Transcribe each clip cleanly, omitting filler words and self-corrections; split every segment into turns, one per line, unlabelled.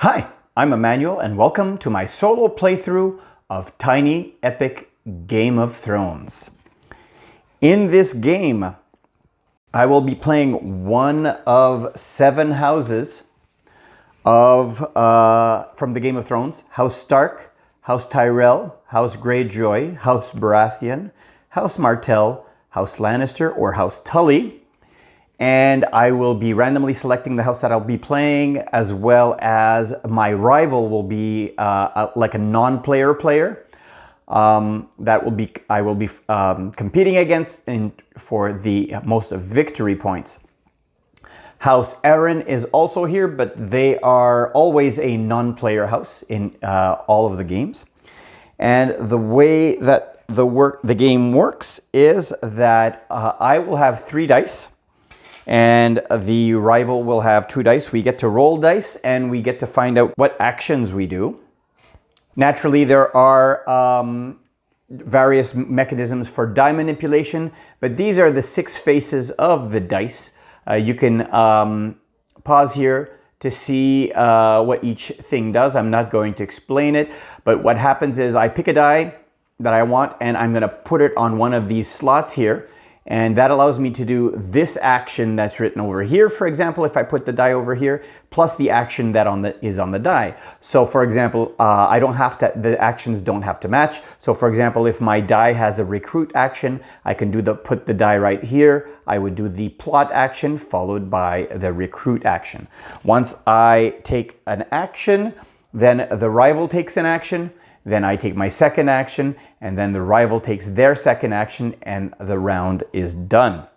Hi, I'm Emmanuel and welcome to my solo playthrough of Tiny Epic Game of Thrones. In this game, I will be playing one of 7 houses of from the Game of Thrones. House Stark, House Tyrell, House Greyjoy, House Baratheon, House Martell, House Lannister or House Tully. And I will be randomly selecting the house that I'll be playing, as well as my rival will be like a non-player player. I will be competing against for the most victory points. House Aaron is also here, but they are always a non-player house in all of the games. And the way that the game works is that I will have 3 dice. And the rival will have 2 dice. We get to roll dice and we get to find out what actions we do. Naturally, there are various mechanisms for die manipulation, but these are the 6 faces of the dice. You can pause here to see what each thing does. I'm not going to explain it, but what happens is I pick a die that I want and I'm going to put it on one of these slots here. And that allows me to do this action that's written over here. For example, if I put the die over here, plus the action that is on the die. So for example, the actions don't have to match. So for example, if my die has a recruit action, I can put the die right here. I would do the plot action followed by the recruit action. Once I take an action, then the rival takes an action. Then I take my second action, and then the rival takes their second action, and the round is done.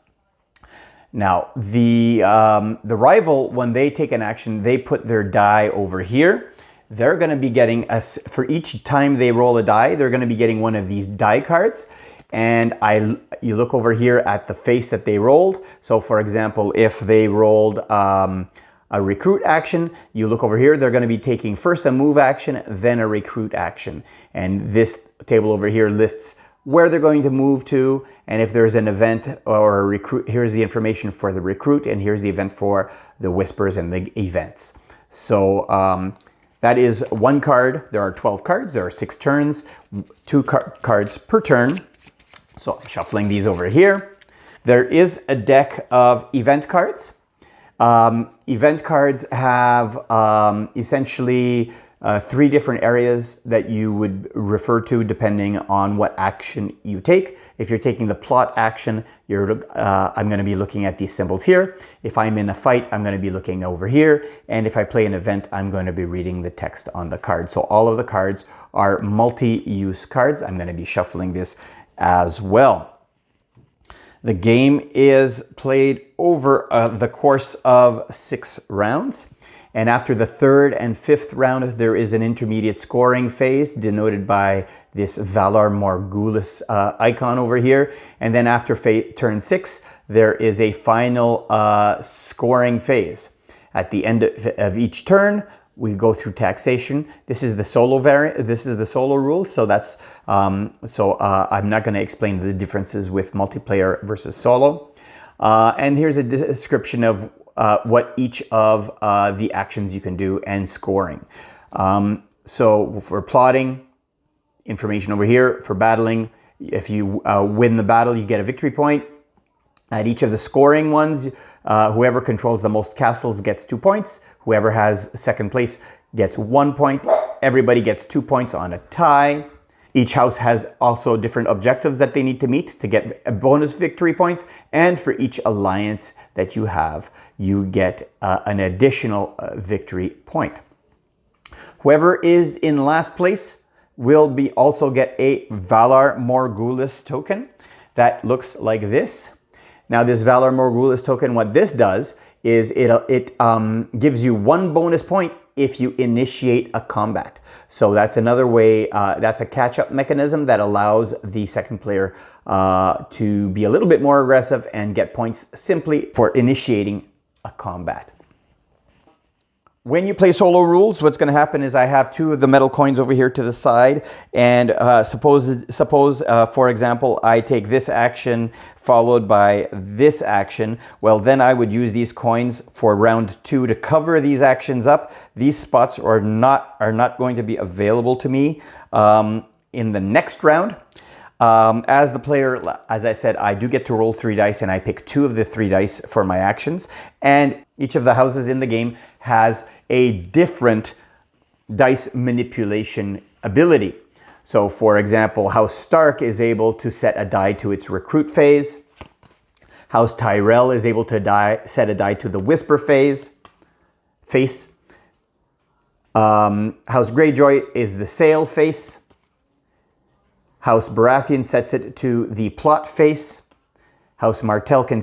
Now, the rival, when they take an action, they put their die over here. They're going to be getting, for each time they roll a die, they're going to be getting one of these die cards. And you look over here at the face that they rolled. So for example, if they rolled a recruit action, you look over here, they're going to be taking first a move action, then a recruit action. And this table over here lists where they're going to move to, and if there's an event or a recruit, here's the information for the recruit, and here's the event for the whispers and the events. So that is 1 card. There are 12 cards. There are 6 turns, 2 cards per turn. So I'm shuffling these over here. There is a deck of event cards. Event cards have essentially 3 different areas that you would refer to depending on what action you take. If you're taking the plot action, I'm going to be looking at these symbols here. If I'm in a fight, I'm going to be looking over here. And if I play an event, I'm going to be reading the text on the card. So all of the cards are multi-use cards. I'm going to be shuffling this as well. The game is played over the course of 6 rounds. And after the 3rd and 5th round, there is an intermediate scoring phase denoted by this Valar Morghulis icon over here. And then after turn 6, there is a final scoring phase. At the end of each turn, we go through taxation. This is the solo variant. This is the solo rule. So that's I'm not going to explain the differences with multiplayer versus solo. And here's a description of what each of the actions you can do and scoring. So for plotting, information over here. For battling, if you win the battle, you get a victory point. At each of the scoring ones, whoever controls the most castles gets 2 points. Whoever has second place gets 1 point. Everybody gets 2 points on a tie. Each house has also different objectives that they need to meet to get bonus victory points. And for each alliance that you have, you get an additional victory point. Whoever is in last place will also get a Valar Morghulis token that looks like this. Now this Valar Morghulis token, what this does is it gives you 1 bonus point if you initiate a combat. So that's another way, that's a catch-up mechanism that allows the second player to be a little bit more aggressive and get points simply for initiating a combat. When you play solo rules, what's going to happen is I have two of the metal coins over here to the side, and suppose for example, I take this action followed by this action. Well, then I would use these coins for round 2 to cover these actions up. These spots are not going to be available to me in the next round. As the player, as I said, I do get to roll 3 dice, and I pick 2 of the 3 dice for my actions. And each of the houses in the game has a different dice manipulation ability. So for example, House Stark is able to set a die to its recruit phase. House Tyrell is able to set a die to the whisper face. House Greyjoy is the sail face. House Baratheon sets it to the plot face. House Martell can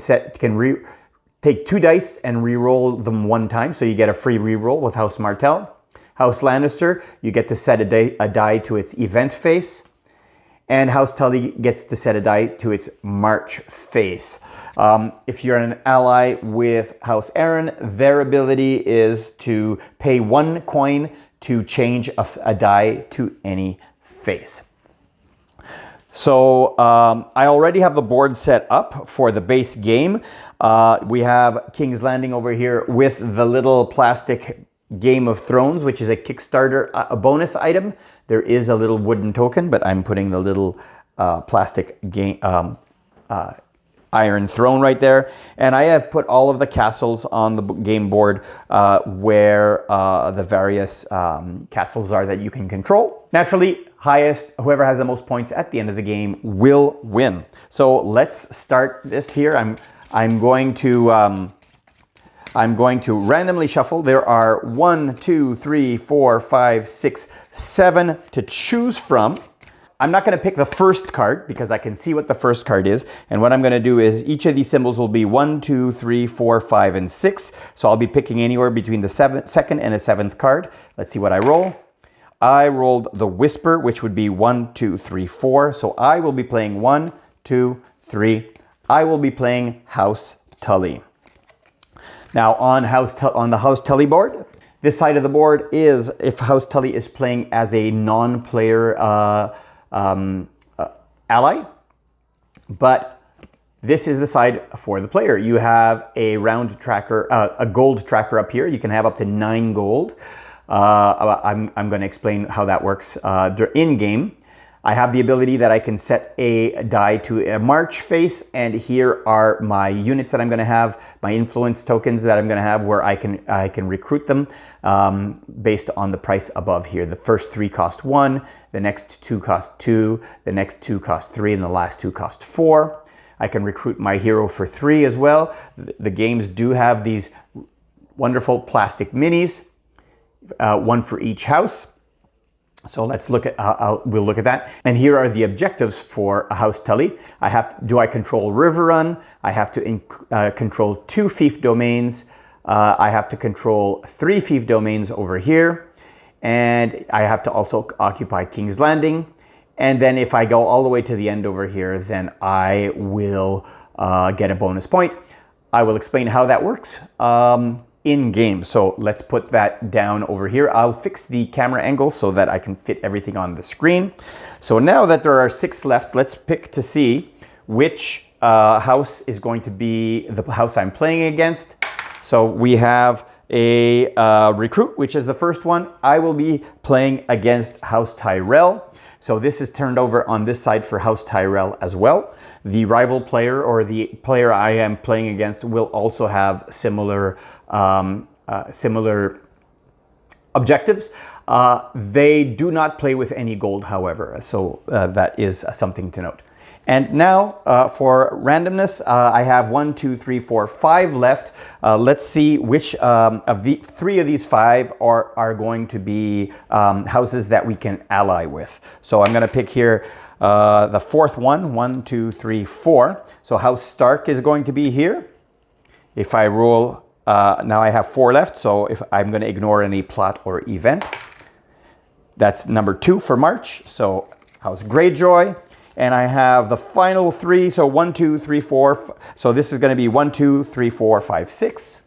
take 2 dice and re-roll them 1 time, so you get a free re-roll with House Martell. House Lannister, you get to set a die to its event face. And House Tully gets to set a die to its march face. If you're an ally with House Aaron, their ability is to pay 1 coin to change a die to any face. So I already have the board set up for the base game. We have King's Landing over here with the little plastic Game of Thrones, which is a Kickstarter bonus item. There is a little wooden token, but I'm putting the little plastic Iron Throne right there. And I have put all of the castles on the game board where the various castles are that you can control. Naturally, whoever has the most points at the end of the game will win. So let's start this here. I'm going to randomly shuffle. There are 1, 2, 3, 4, 5, 6, 7 to choose from. I'm not going to pick the first card because I can see what the first card is. And what I'm going to do is each of these symbols will be 1, 2, 3, 4, 5, and 6. So I'll be picking anywhere between the second and the 7th card. Let's see what I roll. I rolled the Whisper, which would be 1, 2, 3, 4. So I will be playing 1, 2, 3. I will be playing House Tully. Now on the House Tully board, this side of the board is if House Tully is playing as a non-player ally, but this is the side for the player. You have a round tracker, a gold tracker up here. You can have up to 9 gold. I'm going to explain how that works in game. I have the ability that I can set a die to a march face, and here are my units that I'm going to have, my influence tokens that I'm going to have, where I can recruit them based on the price above here. The first 3 cost 1, the next 2 cost 2, the next 2 cost 3, and the last 2 cost 4. I can recruit my hero for 3 as well. The games do have these wonderful plastic minis, 1 for each house. So let's look at, we'll look at that. And here are the objectives for House Tully. Do I control River Run? I have to control 2 fief domains. I have to control 3 fief domains over here. And I have to also occupy King's Landing. And then if I go all the way to the end over here, then I will get a bonus point. I will explain how that works in game. So let's put that down over here. I'll fix the camera angle so that I can fit everything on the screen. So now that there are 6 left, let's pick to see which house is going to be the house I'm playing against. So we have a recruit, which is the first one. I will be playing against House Tyrell. So this is turned over on this side for House Tyrell as well. The rival player or the player I am playing against will also have similar objectives. They do not play with any gold, however, so that is something to note. And now for randomness, I have 1, 2, 3, 4, 5 left. Let's see which of the 3 of these 5 are going to be houses that we can ally with. So I'm going to pick here the 4th one, 1, 2, 3, 4. So House Stark is going to be here. If I roll, now I have 4 left, so if I'm going to ignore any plot or event. That's number 2 for March, so House Greyjoy. And I have the final 3, so 1, 2, 3, 4. So this is going to be 1, 2, 3, 4, 5, 6.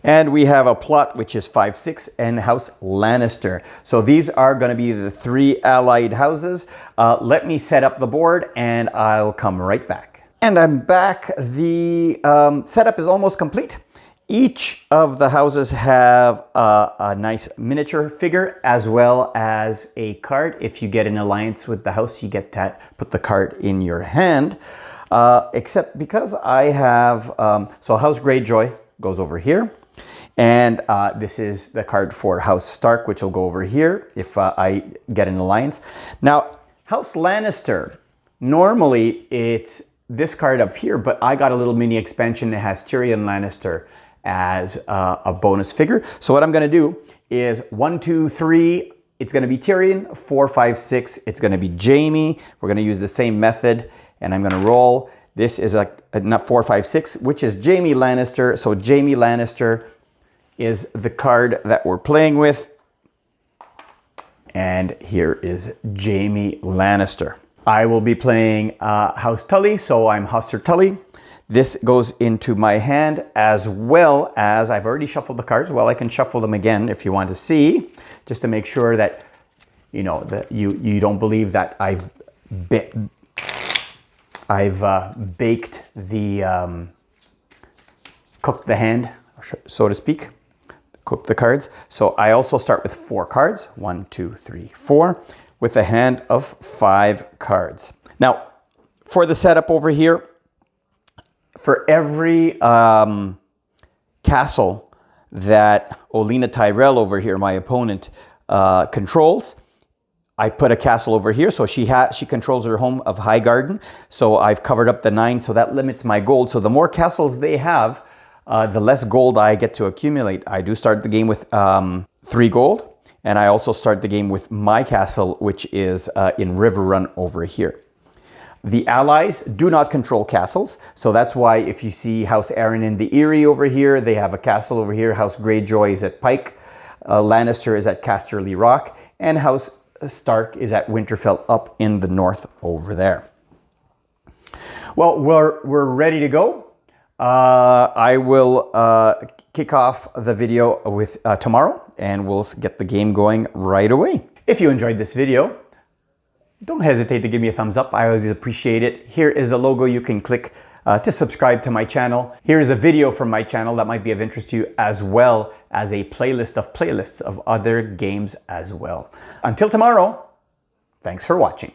And we have a plot which is 5-6 and House Lannister. So these are going to be the 3 allied houses. Let me set up the board and I'll come right back. And I'm back. The setup is almost complete. Each of the houses have a nice miniature figure as well as a card. If you get an alliance with the house, you get to put the card in your hand. Except because I have, so House Greyjoy goes over here. And this is the card for House Stark, which will go over here if I get an alliance. Now, House Lannister, normally it's this card up here, but I got a little mini expansion that has Tyrion Lannister as a bonus figure. So what I'm going to do is 1, 2, 3, it's going to be Tyrion. 4, 5, 6, it's going to be Jaime. We're going to use the same method, and I'm going to roll. This is a 4, 5, 6, which is Jaime Lannister. So Jaime Lannister is the card that we're playing with. And here is Jaime Lannister. I will be playing House Tully, so I'm Huster Tully. This goes into my hand as well as, I've already shuffled the cards. Well, I can shuffle them again if you want to see, just to make sure that, you know, that you don't believe that I've baked the, cooked the hand, so to speak, cooked the cards. So I also start with 4 cards, 1, 2, 3, 4, with a hand of 5 cards. Now, for the setup over here, for every castle that Olenna Tyrell over here, my opponent, controls, I put a castle over here. So she controls her home of Highgarden. So I've covered up the 9, so that limits my gold. So the more castles they have, the less gold I get to accumulate. I do start the game with 3 gold, and I also start the game with my castle, which is in Riverrun over here. The allies do not control castles, so that's why if you see House Arryn in the Eyrie over here, they have a castle over here. House Greyjoy is at Pike, Lannister is at Casterly Rock, and House Stark is at Winterfell up in the north over there. Well, we're ready to go. I will kick off the video with tomorrow, and we'll get the game going right away. If you enjoyed this video, don't hesitate to give me a thumbs up. I always appreciate it. Here is a logo you can click to subscribe to my channel. Here is a video from my channel that might be of interest to you, as well as a playlist of playlists of other games as well. Until tomorrow, thanks for watching.